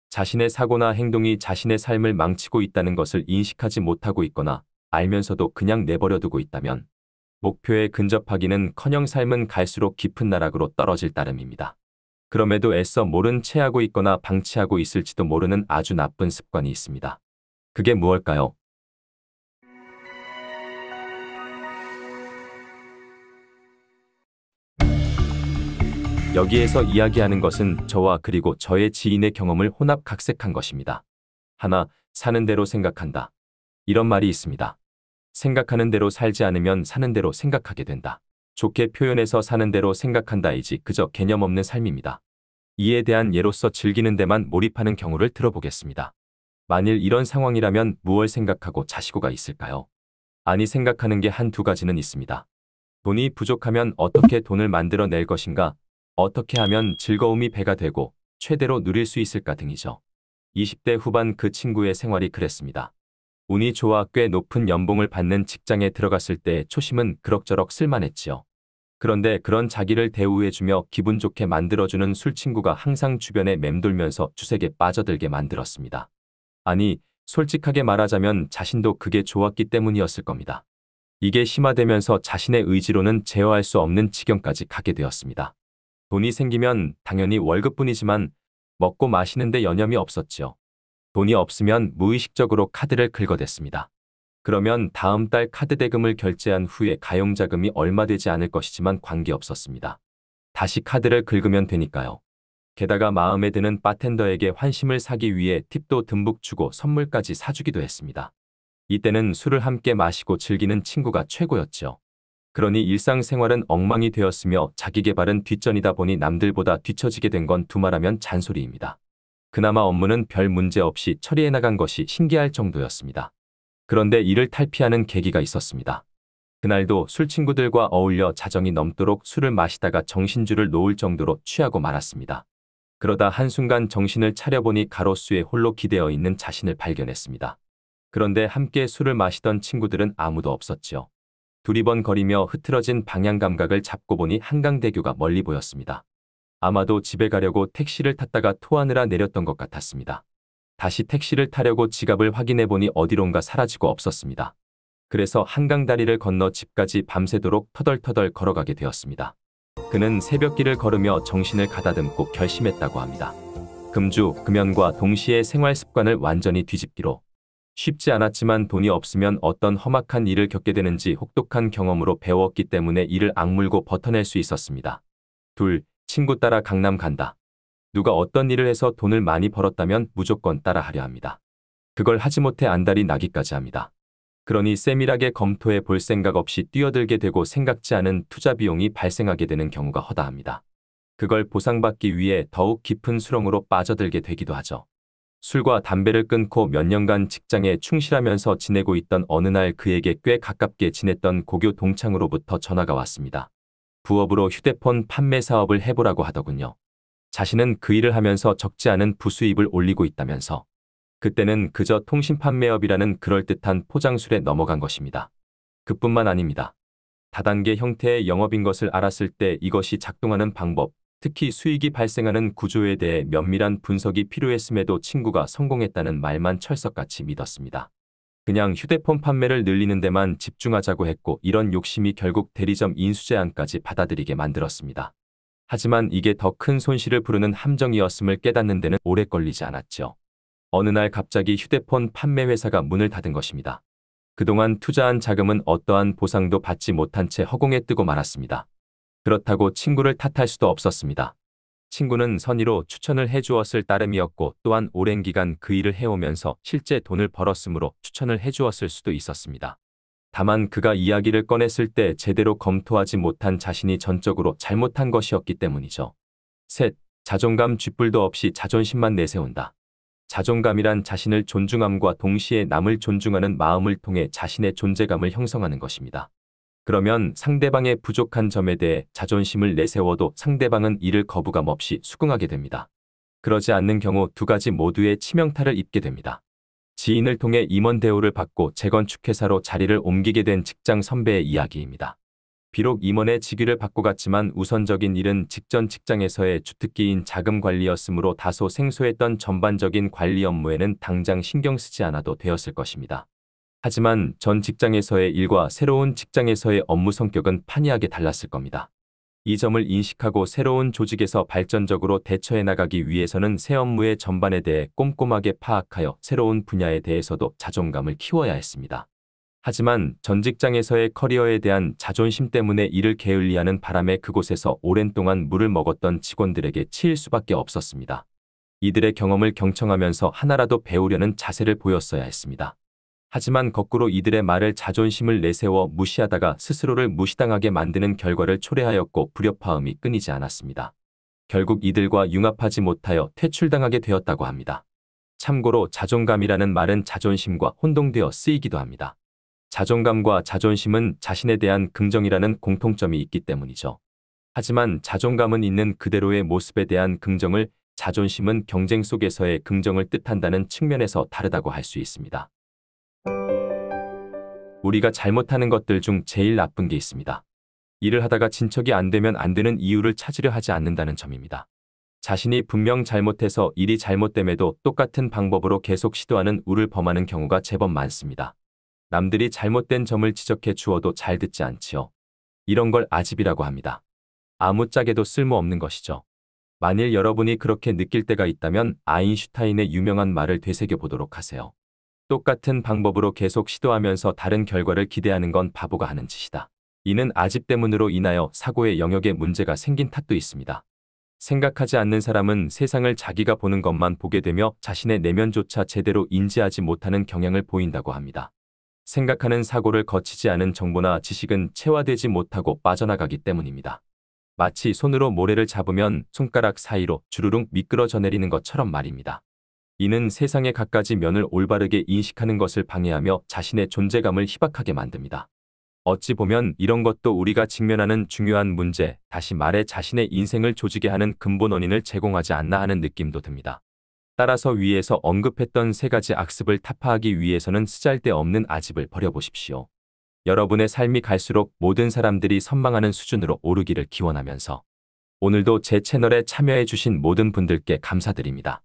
자신의 사고나 행동이 자신의 삶을 망치고 있다는 것을 인식하지 못하고 있거나 알면서도 그냥 내버려두고 있다면 목표에 근접하기는커녕 삶은 갈수록 깊은 나락으로 떨어질 따름입니다. 그럼에도 애써 모른 채 하고 있거나 방치하고 있을지도 모르는 아주 나쁜 습관이 있습니다. 그게 무엇일까요? 여기에서 이야기하는 것은 저와 그리고 저의 지인의 경험을 혼합각색한 것입니다. 하나, 사는 대로 생각한다. 이런 말이 있습니다. 생각하는 대로 살지 않으면 사는 대로 생각하게 된다. 좋게 표현해서 사는 대로 생각한다이지 그저 개념 없는 삶입니다. 이에 대한 예로서 즐기는 데만 몰입하는 경우를 들어보겠습니다. 만일 이런 상황이라면 무엇을 생각하고 자시고가 있을까요? 아니, 생각하는 게 한두 가지는 있습니다. 돈이 부족하면 어떻게 돈을 만들어낼 것인가? 어떻게 하면 즐거움이 배가 되고 최대로 누릴 수 있을까 등이죠. 20대 후반 그 친구의 생활이 그랬습니다. 운이 좋아 꽤 높은 연봉을 받는 직장에 들어갔을 때 초심은 그럭저럭 쓸만했지요. 그런데 그런 자기를 대우해주며 기분 좋게 만들어주는 술친구가 항상 주변에 맴돌면서 주색에 빠져들게 만들었습니다. 아니, 솔직하게 말하자면 자신도 그게 좋았기 때문이었을 겁니다. 이게 심화되면서 자신의 의지로는 제어할 수 없는 지경까지 가게 되었습니다. 돈이 생기면 당연히 월급뿐이지만 먹고 마시는데 여념이 없었지요. 돈이 없으면 무의식적으로 카드를 긁어댔습니다. 그러면 다음 달 카드 대금을 결제한 후에 가용자금이 얼마 되지 않을 것이지만 관계없었습니다. 다시 카드를 긁으면 되니까요. 게다가 마음에 드는 바텐더에게 환심을 사기 위해 팁도 듬뿍 주고 선물까지 사주기도 했습니다. 이때는 술을 함께 마시고 즐기는 친구가 최고였죠. 그러니 일상생활은 엉망이 되었으며 자기계발은 뒷전이다 보니 남들보다 뒤처지게 된 건 두말하면 잔소리입니다. 그나마 업무는 별 문제 없이 처리해 나간 것이 신기할 정도였습니다. 그런데 이를 탈피하는 계기가 있었습니다. 그날도 술 친구들과 어울려 자정이 넘도록 술을 마시다가 정신줄을 놓을 정도로 취하고 말았습니다. 그러다 한순간 정신을 차려보니 가로수에 홀로 기대어 있는 자신을 발견했습니다. 그런데 함께 술을 마시던 친구들은 아무도 없었지요. 두리번거리며 흐트러진 방향 감각을 잡고 보니 한강대교가 멀리 보였습니다. 아마도 집에 가려고 택시를 탔다가 토하느라 내렸던 것 같았습니다. 다시 택시를 타려고 지갑을 확인해보니 어디론가 사라지고 없었습니다. 그래서 한강다리를 건너 집까지 밤새도록 터덜터덜 걸어가게 되었습니다. 그는 새벽길을 걸으며 정신을 가다듬고 결심했다고 합니다. 금주, 금연과 동시에 생활 습관을 완전히 뒤집기로. 쉽지 않았지만 돈이 없으면 어떤 험악한 일을 겪게 되는지 혹독한 경험으로 배웠기 때문에 이를 악물고 버텨낼 수 있었습니다. 둘, 친구 따라 강남 간다. 누가 어떤 일을 해서 돈을 많이 벌었다면 무조건 따라하려 합니다. 그걸 하지 못해 안달이 나기까지 합니다. 그러니 세밀하게 검토해 볼 생각 없이 뛰어들게 되고 생각지 않은 투자 비용이 발생하게 되는 경우가 허다합니다. 그걸 보상받기 위해 더욱 깊은 수렁으로 빠져들게 되기도 하죠. 술과 담배를 끊고 몇 년간 직장에 충실하면서 지내고 있던 어느 날 그에게 꽤 가깝게 지냈던 고교 동창으로부터 전화가 왔습니다. 부업으로 휴대폰 판매 사업을 해보라고 하더군요. 자신은 그 일을 하면서 적지 않은 부수입을 올리고 있다면서. 그때는 그저 통신 판매업이라는 그럴듯한 포장술에 넘어간 것입니다. 그뿐만 아닙니다. 다단계 형태의 영업인 것을 알았을 때 이것이 작동하는 방법, 특히 수익이 발생하는 구조에 대해 면밀한 분석이 필요했음에도 친구가 성공했다는 말만 철석같이 믿었습니다. 그냥 휴대폰 판매를 늘리는 데만 집중하자고 했고 이런 욕심이 결국 대리점 인수 제안까지 받아들이게 만들었습니다. 하지만 이게 더 큰 손실을 부르는 함정이었음을 깨닫는 데는 오래 걸리지 않았죠. 어느 날 갑자기 휴대폰 판매 회사가 문을 닫은 것입니다. 그동안 투자한 자금은 어떠한 보상도 받지 못한 채 허공에 뜨고 말았습니다. 그렇다고 친구를 탓할 수도 없었습니다. 친구는 선의로 추천을 해주었을 따름이었고 또한 오랜 기간 그 일을 해오면서 실제 돈을 벌었으므로 추천을 해주었을 수도 있었습니다. 다만 그가 이야기를 꺼냈을 때 제대로 검토하지 못한 자신이 전적으로 잘못한 것이었기 때문이죠. 셋, 자존감 쥐뿔도 없이 자존심만 내세운다. 자존감이란 자신을 존중함과 동시에 남을 존중하는 마음을 통해 자신의 존재감을 형성하는 것입니다. 그러면 상대방의 부족한 점에 대해 자존심을 내세워도 상대방은 이를 거부감 없이 수긍하게 됩니다. 그러지 않는 경우 두 가지 모두의 치명타를 입게 됩니다. 지인을 통해 임원 대우를 받고 재건축회사로 자리를 옮기게 된 직장 선배의 이야기입니다. 비록 임원의 직위를 받고 갔지만 우선적인 일은 직전 직장에서의 주특기인 자금 관리였으므로 다소 생소했던 전반적인 관리 업무에는 당장 신경 쓰지 않아도 되었을 것입니다. 하지만 전 직장에서의 일과 새로운 직장에서의 업무 성격은 판이하게 달랐을 겁니다. 이 점을 인식하고 새로운 조직에서 발전적으로 대처해 나가기 위해서는 새 업무의 전반에 대해 꼼꼼하게 파악하여 새로운 분야에 대해서도 자존감을 키워야 했습니다. 하지만 전 직장에서의 커리어에 대한 자존심 때문에 이를 게을리하는 바람에 그곳에서 오랜 동안 물을 먹었던 직원들에게 치일 수밖에 없었습니다. 이들의 경험을 경청하면서 하나라도 배우려는 자세를 보였어야 했습니다. 하지만 거꾸로 이들의 말을 자존심을 내세워 무시하다가 스스로를 무시당하게 만드는 결과를 초래하였고 불협화음이 끊이지 않았습니다. 결국 이들과 융합하지 못하여 퇴출당하게 되었다고 합니다. 참고로 자존감이라는 말은 자존심과 혼동되어 쓰이기도 합니다. 자존감과 자존심은 자신에 대한 긍정이라는 공통점이 있기 때문이죠. 하지만 자존감은 있는 그대로의 모습에 대한 긍정을, 자존심은 경쟁 속에서의 긍정을 뜻한다는 측면에서 다르다고 할 수 있습니다. 우리가 잘못하는 것들 중 제일 나쁜 게 있습니다. 일을 하다가 진척이 안 되면 안 되는 이유를 찾으려 하지 않는다는 점입니다. 자신이 분명 잘못해서 일이 잘못됨에도 똑같은 방법으로 계속 시도하는 우를 범하는 경우가 제법 많습니다. 남들이 잘못된 점을 지적해 주어도 잘 듣지 않지요. 이런 걸 아집이라고 합니다. 아무짝에도 쓸모없는 것이죠. 만일 여러분이 그렇게 느낄 때가 있다면 아인슈타인의 유명한 말을 되새겨 보도록 하세요. 똑같은 방법으로 계속 시도하면서 다른 결과를 기대하는 건 바보가 하는 짓이다. 이는 아집 때문으로 인하여 사고의 영역에 문제가 생긴 탓도 있습니다. 생각하지 않는 사람은 세상을 자기가 보는 것만 보게 되며 자신의 내면조차 제대로 인지하지 못하는 경향을 보인다고 합니다. 생각하는 사고를 거치지 않은 정보나 지식은 체화되지 못하고 빠져나가기 때문입니다. 마치 손으로 모래를 잡으면 손가락 사이로 주르륵 미끄러져 내리는 것처럼 말입니다. 이는 세상의 갖가지 면을 올바르게 인식하는 것을 방해하며 자신의 존재감을 희박하게 만듭니다. 어찌 보면 이런 것도 우리가 직면하는 중요한 문제, 다시 말해 자신의 인생을 조지게 하는 근본 원인을 제공하지 않나 하는 느낌도 듭니다. 따라서 위에서 언급했던 세 가지 악습을 타파하기 위해서는 쓰잘데없는 아집을 버려보십시오. 여러분의 삶이 갈수록 모든 사람들이 선망하는 수준으로 오르기를 기원하면서 오늘도 제 채널에 참여해 주신 모든 분들께 감사드립니다.